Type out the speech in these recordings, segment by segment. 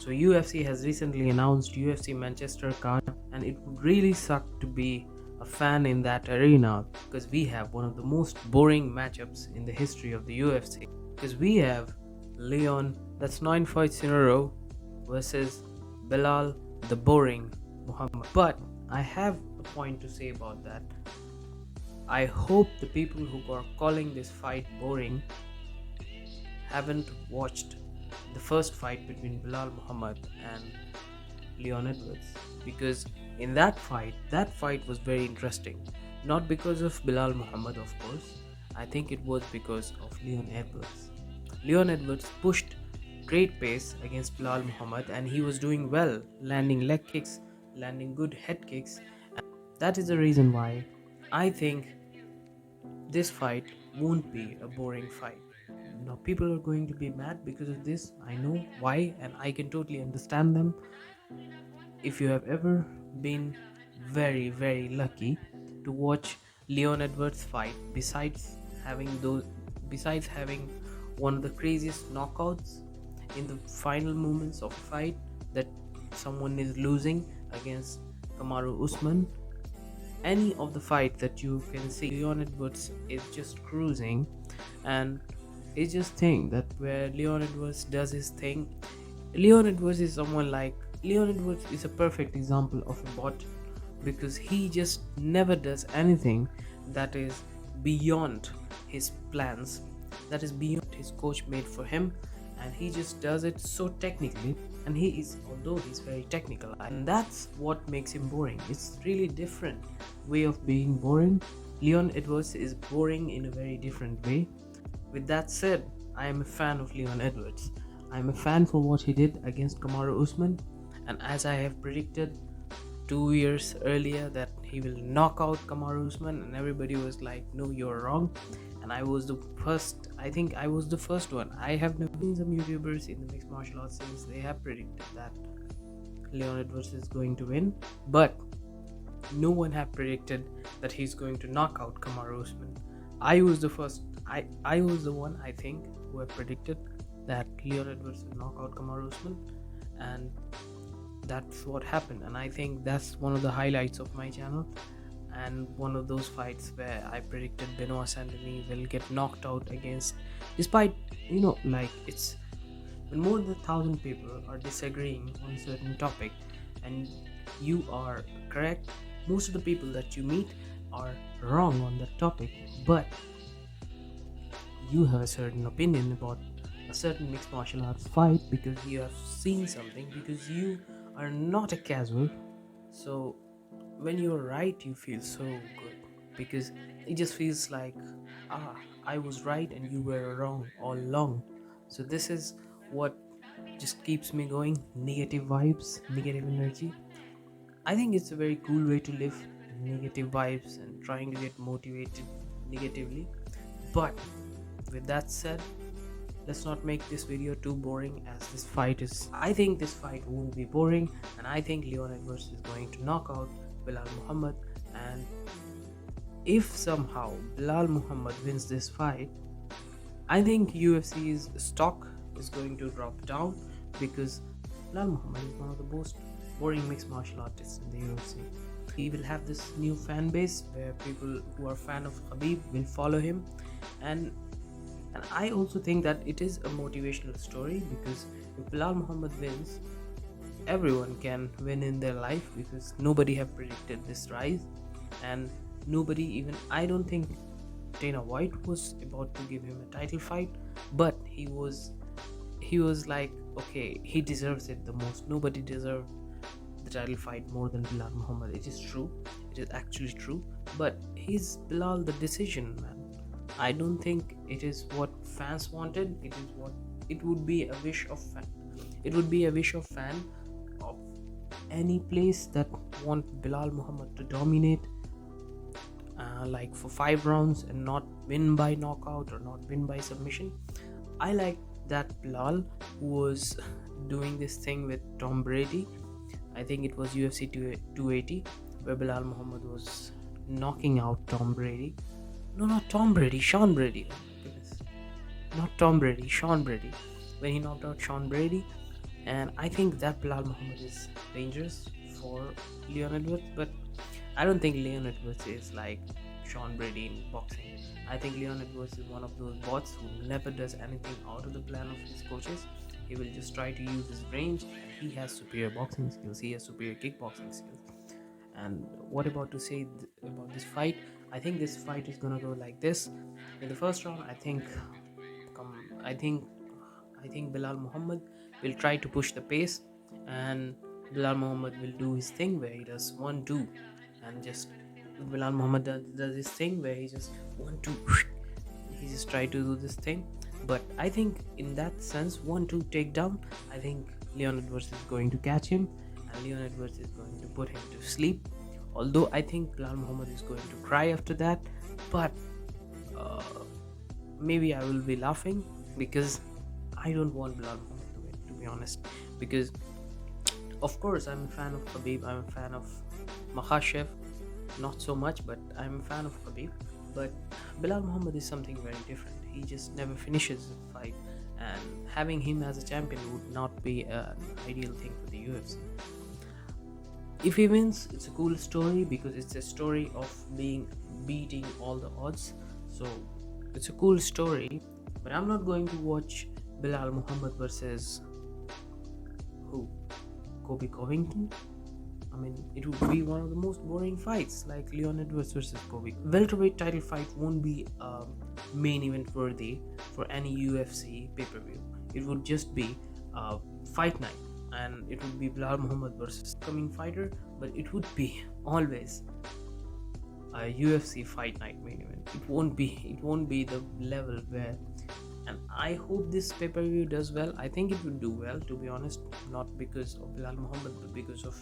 So UFC has recently announced UFC Manchester card, and it would really suck to be a fan in that arena because we have one of the most boring matchups in the history of the UFC. Because we have Leon, that's 9 fights in a row, versus Bilal, the boring Muhammad. But I have a point to say about that. I hope the people who are calling this fight boring haven't watched the first fight between Bilal Muhammad and Leon Edwards, because in that fight was very interesting. Not because of Bilal Muhammad, of course. I think it was because of Leon Edwards. Leon Edwards pushed great pace against Bilal Muhammad, and he was doing well, landing leg kicks, landing good head kicks. That is the reason why I think this fight won't be a boring fight. Now, people are going to be mad because of this. I know why, and I can totally understand them. If you have ever been very, very lucky to watch Leon Edwards fight, besides having one of the craziest knockouts in the final moments of a fight that someone is losing against Kamaru Usman, any of the fight that you can see, Leon Edwards is just cruising, and it's just thing that where Leon Edwards does his thing. Leon Edwards is someone like Leon Edwards is a perfect example of a bot, because he just never does anything that is beyond his plans, that is beyond his coach made for him, and he just does it so technically. And he is, although he's very technical, and that's what makes him boring. It's really different way of being boring. Leon Edwards is boring in a very different way. With that said, I am a fan of Leon Edwards. I am a fan for what he did against Kamaru Usman, and as I have predicted 2 years earlier that he will knock out Kamaru Usman, and everybody was like, "No, you're wrong." And I was the first. I think I was the first one. I have never seen some YouTubers in the mixed martial arts since they have predicted that Leon Edwards is going to win, but no one had predicted that he's going to knock out Kamaru Usman. I was the first. I was the one, I think, who had predicted that Leon Edwards would knock out Kamaru Usman, and that's what happened. And I think that's one of the highlights of my channel, and one of those fights where I predicted Benoit Saint-Denis will get knocked out against, despite, like, it's when more than 1,000 people are disagreeing on a certain topic and you are correct, most of the people that you meet are wrong on that topic, but you have a certain opinion about a certain mixed martial arts fight because you have seen something, because you are not a casual. So when you're right, you feel so good, because it just feels like, I was right and you were wrong all along. So this is what just keeps me going. Negative vibes, negative energy. I think it's a very cool way to live. Negative vibes and trying to get motivated negatively. But with that said, let's not make this video too boring, as this fight is, I think this fight won't be boring, and I think Leon Edwards is going to knock out Bilal Muhammad. And if somehow Bilal Muhammad wins this fight, I think UFC's stock is going to drop down, because Bilal Muhammad is one of the most boring mixed martial artists in the UFC. He will have this new fan base where people who are fan of Khabib will follow him, and I also think that it is a motivational story, because if Bilal Muhammad wins, everyone can win in their life, because nobody have predicted this rise, and nobody, even I don't think Dana White was about to give him a title fight, but he was like, okay, he deserves it the most. Nobody deserved the title fight more than Bilal Muhammad. It is true, it is actually true, but he's Bilal the decision man. I don't think it is what fans wanted. It is what it would be a wish of fan. It would be a wish of fan of any place that want Bilal Muhammad to dominate, like for 5 rounds, and not win by knockout or not win by submission. I like that Bilal, who was doing this thing with Tom Brady. I think it was UFC 280, where Bilal Muhammad was knocking out Tom Brady. No, not Tom Brady, Sean Brady. Oh my goodness. Not Tom Brady, Sean Brady. When he knocked out Sean Brady, And I think that Bilal Muhammad is dangerous for Leon Edwards, but I don't think Leon Edwards is like Sean Brady in boxing. I think Leon Edwards is one of those bots who never does anything out of the plan of his coaches. He will just try to use his range, and he has superior boxing skills. He has superior kickboxing skills. And what about to say about this fight? I think this fight is gonna go like this. In the first round, come, I think, I think Bilal Muhammad will try to push the pace, and Bilal Muhammad will do his thing where he does 1-2, and just Bilal Muhammad does his thing where he just 1-2. He just try to do this thing. But I think in that sense, 1-2 takedown, I think Leon Edwards is going to catch him, and Leon Edwards is going to put him to sleep. Although I think Bilal Muhammad is going to cry after that, but uh, maybe I will be laughing because I don't want Bilal Muhammad to win, to be honest. Because of course I'm a fan of Khabib, I'm a fan of Makhachev, not so much, but I'm a fan of Khabib. But Bilal Muhammad is something very different. He just never finishes the fight, and having him as a champion would not be an ideal thing for the UFC. If he wins, it's a cool story because it's a story of beating all the odds. So it's a cool story, but I'm not going to watch Bilal Muhammad versus who? Kobe Covington. I mean, it would be one of the most boring fights, like Leon Edwards versus Kobe. Welterweight title fight won't be main event worthy for any UFC pay-per-view. It would just be fight night, and it would be Bilal Muhammad versus coming fighter, but it would be always a UFC fight night main event. It won't be the level where, and I hope this pay-per-view does well. I think it will do well, to be honest, not because of Bilal Muhammad, but because of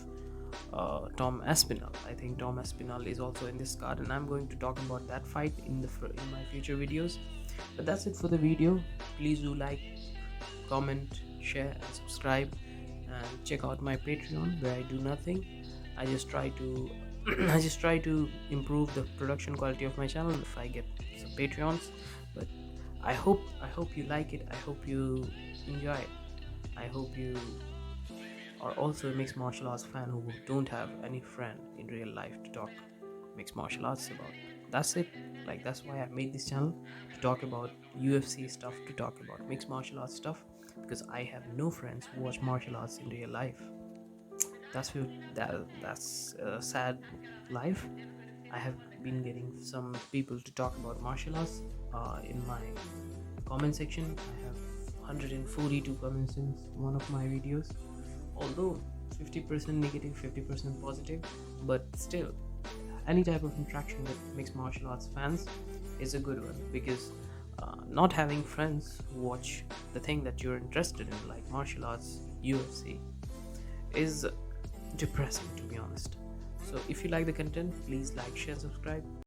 Tom Aspinall. I think Tom Aspinall is also in this card, and I'm going to talk about that fight in my future videos. But that's it for the video. Please do like, comment, share, and subscribe, and check out my Patreon where I do nothing. I just try to I just try to improve the production quality of my channel if I get some Patreons. But I hope you like it. I hope you enjoy it. I hope you are also a mixed martial arts fan who don't have any friend in real life to talk mixed martial arts about. That's it. Like, that's why I made this channel, to talk about UFC stuff, to talk about mixed martial arts stuff, because I have no friends who watch martial arts in real life. That's a sad life. I have been getting some people to talk about martial arts in my comment section. I have 142 comments in one of my videos, although 50% negative, 50% positive, but still, any type of interaction with mixed martial arts fans is a good one, because not having friends who watch the thing that you're interested in, like martial arts, UFC, is depressing, to be honest. So if you like the content, please like, share, subscribe.